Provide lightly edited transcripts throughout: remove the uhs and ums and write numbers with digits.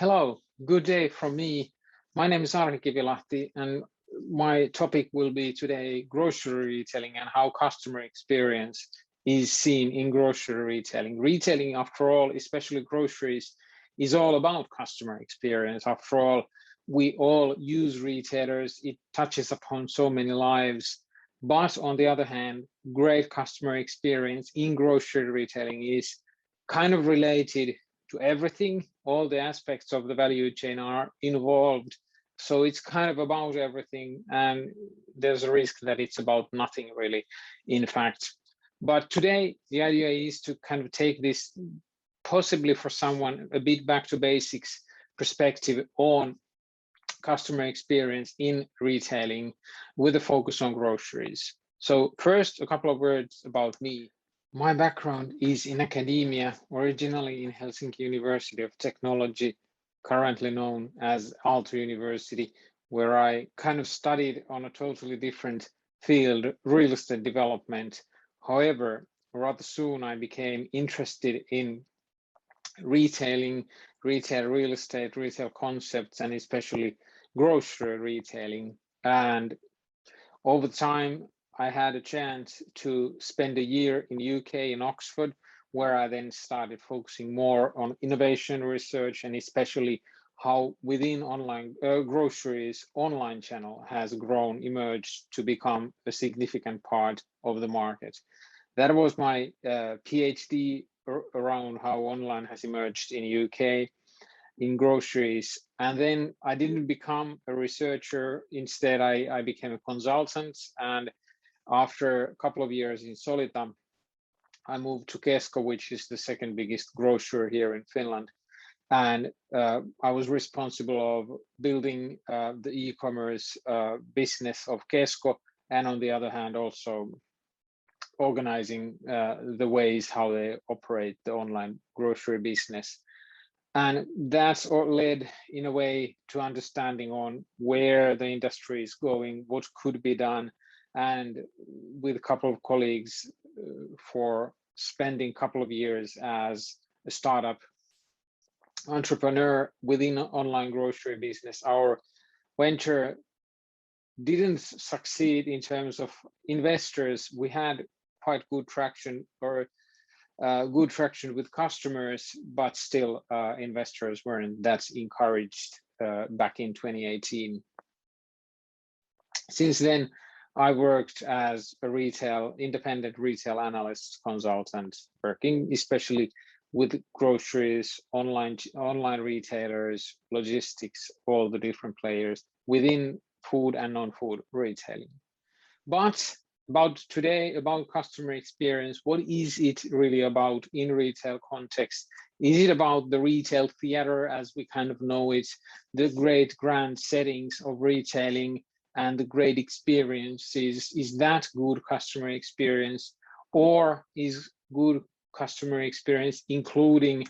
Hello, good day from me. My name is Arhi Kivilahti, and my topic will be today grocery retailing and how customer experience is seen in grocery retailing. Retailing, after all, especially groceries, is all about customer experience. After all, we all use retailers. It touches upon so many lives. But on the other hand, great customer experience in grocery retailing is kind of related to everything. All the aspects of the value chain are involved. So it's kind of about everything, and there's a risk that it's about nothing really, in fact. But today, the idea is to kind of take this, possibly for someone, a bit back to basics perspective on customer experience in retailing with a focus on groceries. So first, a couple of words about me. My background is in academia, originally in Helsinki University of Technology, currently known as Aalto University, where I kind of studied on a totally different field, real estate development. However, rather soon I became interested in retailing, real estate, retail concepts, and especially grocery retailing. And over time, I had a chance to spend a year in UK in Oxford, where I then started focusing more on innovation research and especially how within online groceries, online channel has grown, emerged to become a significant part of the market. That was my PhD around how online has emerged in UK in groceries. And then I didn't become a researcher. Instead, I became a consultant. And after a couple of years in Solita, I moved to Kesko, which is the second biggest grocer here in Finland. And I was responsible of building the e-commerce business of Kesko, and on the other hand, also organizing the ways how they operate the online grocery business. And that's led in a way to understanding on where the industry is going, what could be done, and with a couple of colleagues for spending a couple of years as a startup entrepreneur within online grocery business. Our venture didn't succeed in terms of investors. We had quite good traction with customers, but still investors weren't that encouraged back in 2018. Since then, I worked as a independent retail analyst consultant, working especially with groceries, online retailers, logistics, all the different players within food and non-food retailing. But about today, about customer experience, what is it really about in retail context? Is it about the retail theater as we kind of know it, the great grand settings of retailing and the great experiences? Is that good customer experience, or is good customer experience including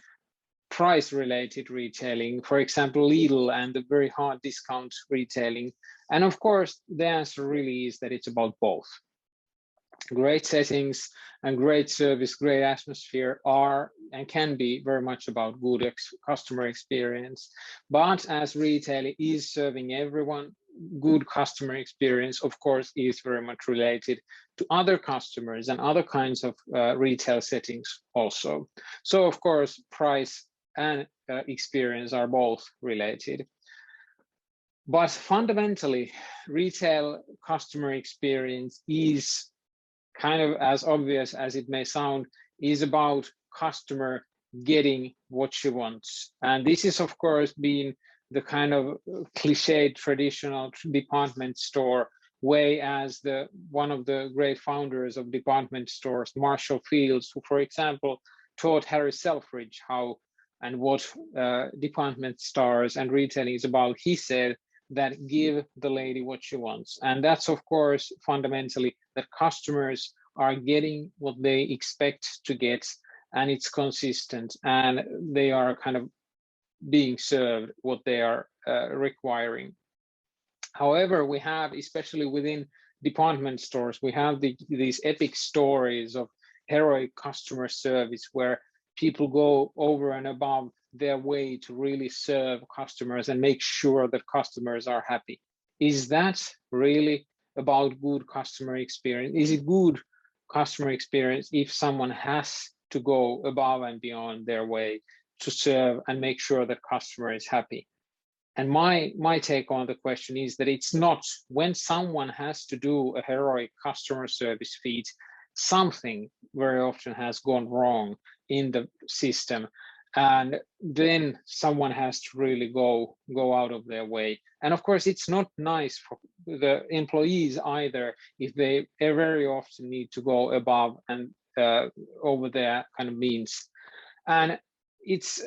price-related retailing, for example, Lidl and the very hard discount retailing? And of course, the answer really is that it's about both. Great settings and great service, great atmosphere are and can be very much about good customer experience. But as retail is serving everyone, good customer experience, of course, is very much related to other customers and other kinds of retail settings also. So, of course, price and experience are both related. But fundamentally, retail customer experience is kind of as obvious as it may sound, is about customer getting what she wants. And this is, of course, been the kind of cliched traditional department store way, as one of the great founders of department stores, Marshall Fields, who, for example, taught Harry Selfridge how and what department stores and retailing is about. He said that give the lady what she wants. And that's, of course, fundamentally that customers are getting what they expect to get, and it's consistent, and they are kind of being served what they are requiring. However, we have, especially within department stores, we have these epic stories of heroic customer service where people go over and above their way to really serve customers and make sure that customers are happy. Is that really about good customer experience? Is it good customer experience if someone has to go above and beyond their way to serve and make sure that customer is happy? And my take on the question is that it's not. When someone has to do a heroic customer service feat, something very often has gone wrong in the system, and then someone has to really go out of their way. And of course, it's not nice for the employees either if they very often need to go above and over their kind of means. And it's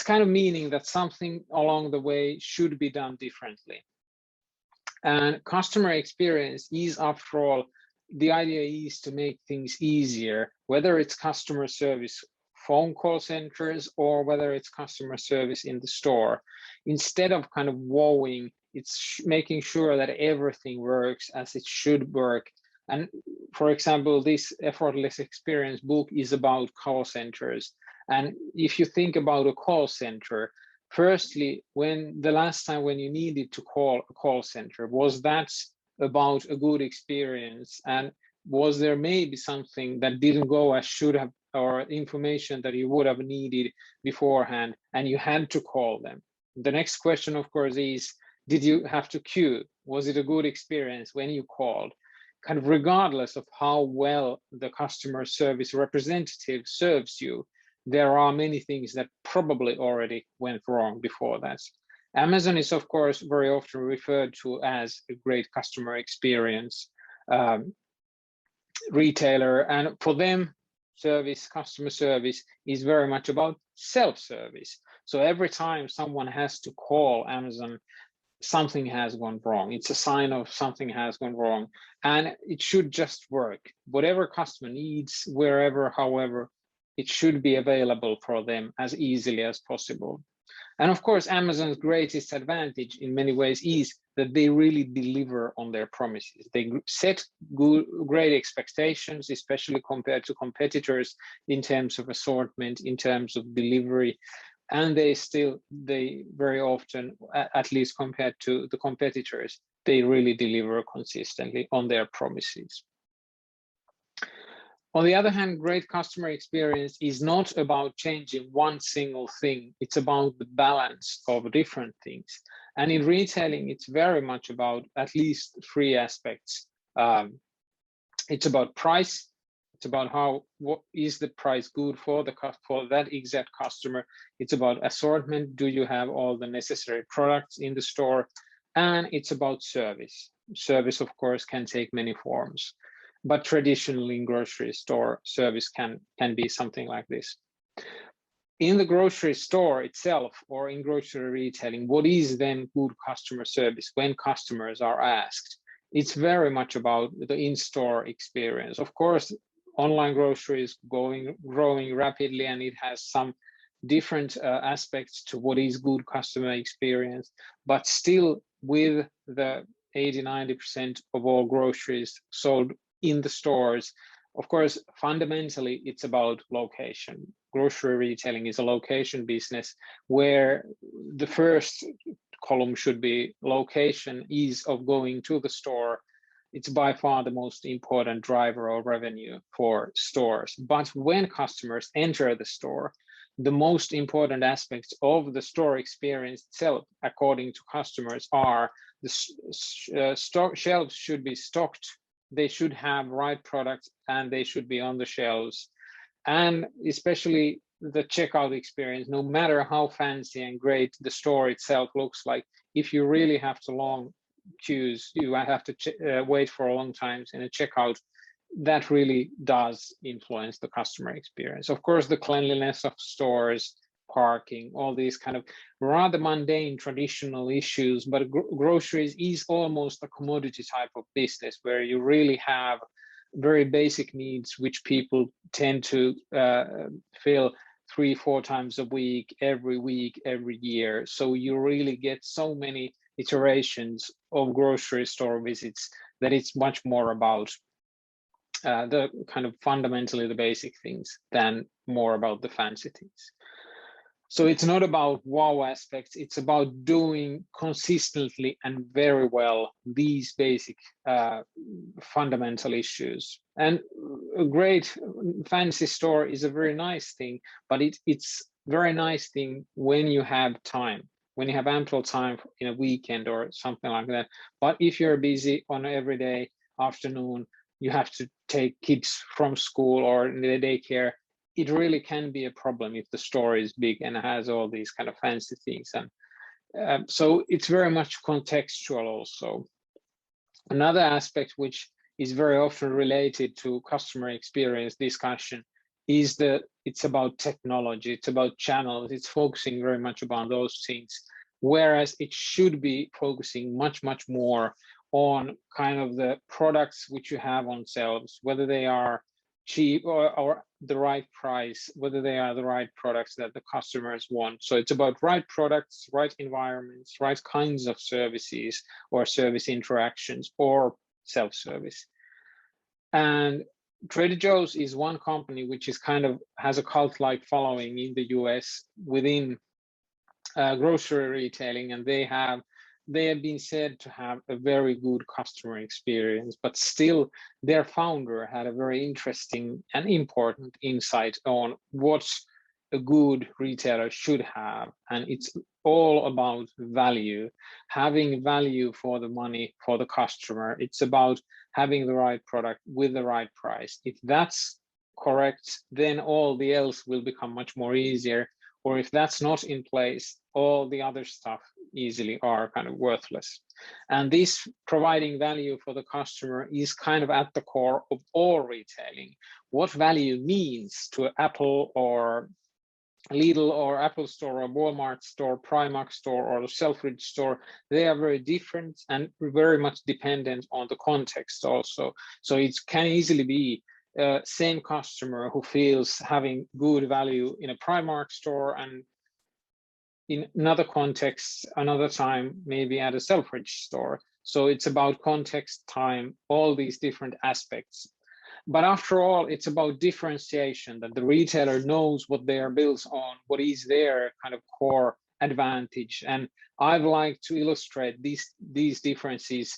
kind of meaning that something along the way should be done differently. And customer experience is, after all, the idea is to make things easier, whether it's customer service phone call centers or whether it's customer service in the store. Instead of kind of woeing, it's making sure that everything works as it should work. And for example, this Effortless Experience book is about call centers. And if you think about a call center, firstly, when the last time when you needed to call a call center, was that about a good experience? And was there maybe something that didn't go as should have, or information that you would have needed beforehand and you had to call them? The next question, of course, is, did you have to queue? Was it a good experience when you called? Kind of regardless of how well the customer service representative serves you, there are many things that probably already went wrong before that. Amazon is, of course, very often referred to as a great customer experience retailer. And for them, customer service is very much about self-service. So every time someone has to call Amazon, something has gone wrong. It's a sign of something has gone wrong. And it should just work. Whatever customer needs, wherever, however, it should be available for them as easily as possible. And of course, Amazon's greatest advantage in many ways is that they really deliver on their promises. They set great expectations, especially compared to competitors in terms of assortment, in terms of delivery. And they very often, at least compared to the competitors, they really deliver consistently on their promises. On the other hand, great customer experience is not about changing one single thing. It's about the balance of different things. And in retailing, it's very much about at least three aspects. It's about price. It's about what is the price good for that exact customer. It's about assortment. Do you have all the necessary products in the store? And it's about service. Service, of course, can take many forms. But traditionally in grocery store, service can be something like this. In the grocery store itself, or in grocery retailing, what is then good customer service when customers are asked? It's very much about the in-store experience. Of course, online grocery is growing rapidly, and it has some different aspects to what is good customer experience, but still with the 80–90% of all groceries sold in the stores, of course, fundamentally, it's about location. Grocery retailing is a location business where the first column should be location, ease of going to the store. It's by far the most important driver of revenue for stores. But when customers enter the store, the most important aspects of the store experience itself, according to customers, are the shelves should be stocked. They should have right products and they should be on the shelves. And especially the checkout experience, no matter how fancy and great the store itself looks like, if you really have to long queues, you have to wait for a long time in a checkout, that really does influence the customer experience. Of course, the cleanliness of stores, parking, all these kind of rather mundane traditional issues, but groceries is almost a commodity type of business where you really have very basic needs which people tend to fill 3-4 times a week, every year. So you really get so many iterations of grocery store visits that it's much more about the kind of fundamentally the basic things than more about the fancy things. So it's not about wow aspects, it's about doing consistently and very well these basic fundamental issues. And a great fancy store is a very nice thing, but it's very nice thing when you have time, when you have ample time in a weekend or something like that. But if you're busy on every day afternoon, you have to take kids from school or the daycare, it really can be a problem if the store is big and has all these kind of fancy things. And so it's very much contextual also. Another aspect which is very often related to customer experience discussion is that it's about technology, it's about channels, it's focusing very much about those things, whereas it should be focusing much more on kind of the products which you have on shelves, whether they are cheap or the right price, whether they are the right products that the customers want. So it's about right products, right environments, right kinds of services or service interactions or self-service. And Trader Joe's is one company which is kind of has a cult-like following in the US within grocery retailing, and they have been said to have a very good customer experience, but still their founder had a very interesting and important insight on what a good retailer should have. And it's all about value, having value for the money for the customer. It's about having the right product with the right price. If that's correct, then all the else will become much more easier. Or if that's not in place, all the other stuff easily are kind of worthless. And this providing value for the customer is kind of at the core of all retailing. What value means to Apple or Lidl or Apple store or Walmart store, Primark store or Selfridge store, they are very different and very much dependent on the context also. So it can easily be same customer who feels having good value in a Primark store and in another context, another time, maybe at a Selfridge store. So it's about context, time, all these different aspects. But after all, it's about differentiation, that the retailer knows what they are built on, what is their kind of core advantage. And I'd like to illustrate these differences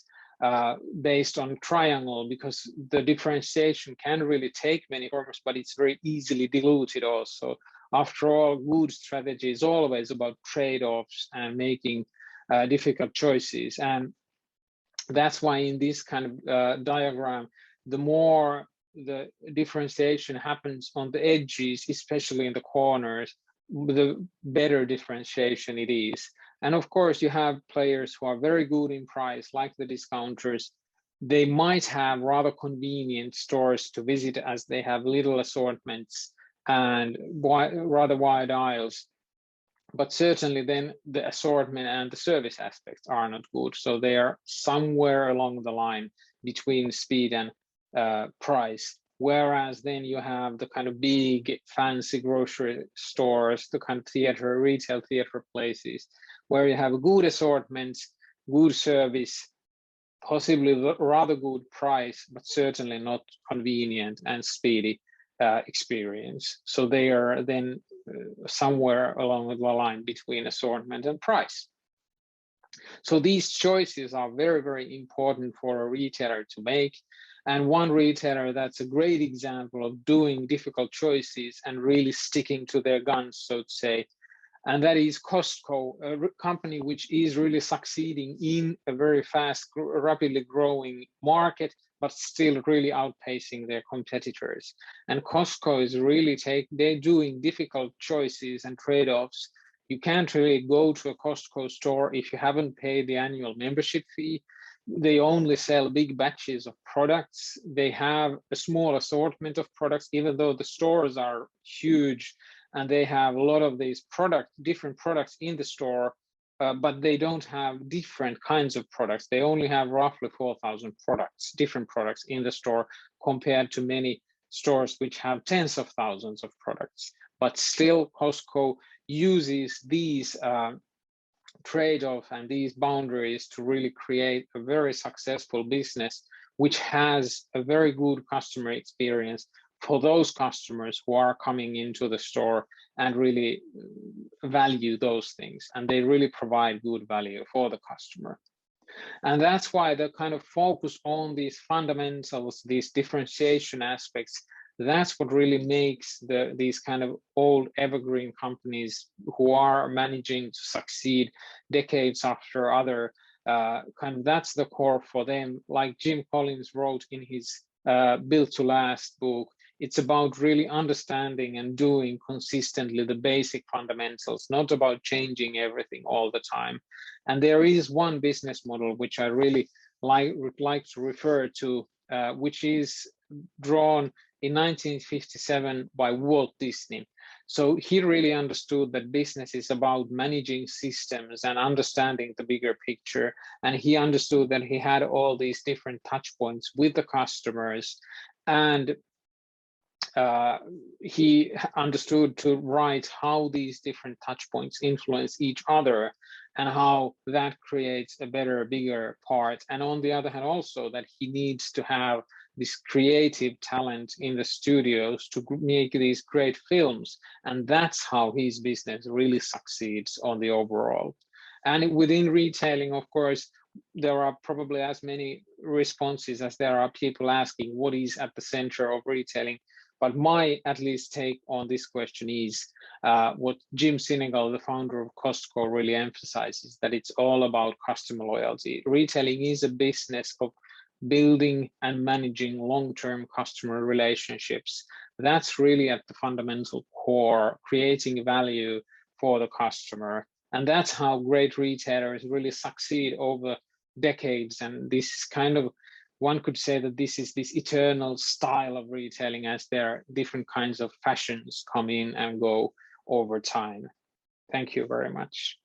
based on triangle, because the differentiation can really take many forms, but it's very easily diluted also. After all, good strategy is always about trade-offs and making difficult choices. And that's why in this kind of diagram, the more the differentiation happens on the edges, especially in the corners, the better differentiation it is. And of course, you have players who are very good in price, like the discounters. They might have rather convenient stores to visit as they have little assortments and rather wide aisles. But certainly then the assortment and the service aspects are not good. So they are somewhere along the line between speed and price. Whereas then you have the kind of big fancy grocery stores, the kind of retail theater places, where you have a good assortment, good service, possibly rather good price, but certainly not convenient and speedy experience. So they are then somewhere along the line between assortment and price. So these choices are very, very important for a retailer to make. And one retailer that's a great example of doing difficult choices and really sticking to their guns, so to say, and that is Costco, a company which is really succeeding in a very fast, rapidly growing market, but still really outpacing their competitors. And Costco is really they're doing difficult choices and trade-offs. You can't really go to a Costco store if you haven't paid the annual membership fee. They only sell big batches of products. They have a small assortment of products, even though the stores are huge and they have a lot of these different products in the store, but they don't have different kinds of products. They only have roughly 4,000 different products in the store, compared to many stores which have tens of thousands of products. But still, Costco uses these trade-off and these boundaries to really create a very successful business, which has a very good customer experience, for those customers who are coming into the store and really value those things, and they really provide good value for the customer. And that's why the kind of focus on these fundamentals, these differentiation aspects, that's what really makes these kind of old evergreen companies who are managing to succeed decades after other, that's the core for them. Like Jim Collins wrote in his Built to Last book, it's about really understanding and doing consistently the basic fundamentals, not about changing everything all the time. And there is one business model which I really would like to refer to, which is drawn in 1957 by Walt Disney. So he really understood that business is about managing systems and understanding the bigger picture. And he understood that he had all these different touch points with the customers, and he understood to write how these different touch points influence each other and how that creates a better, bigger part. And on the other hand, also that he needs to have this creative talent in the studios to make these great films. And that's how his business really succeeds on the overall. And within retailing, of course, there are probably as many responses as there are people asking what is at the center of retailing. But my, at least, take on this question is what Jim Sinegal, the founder of Costco, really emphasizes, that it's all about customer loyalty. Retailing is a business of building and managing long-term customer relationships. That's really at the fundamental core, creating value for the customer. And that's how great retailers really succeed over decades. And this kind of, one could say that this is this eternal style of retailing, as there are different kinds of fashions come in and go over time. Thank you very much.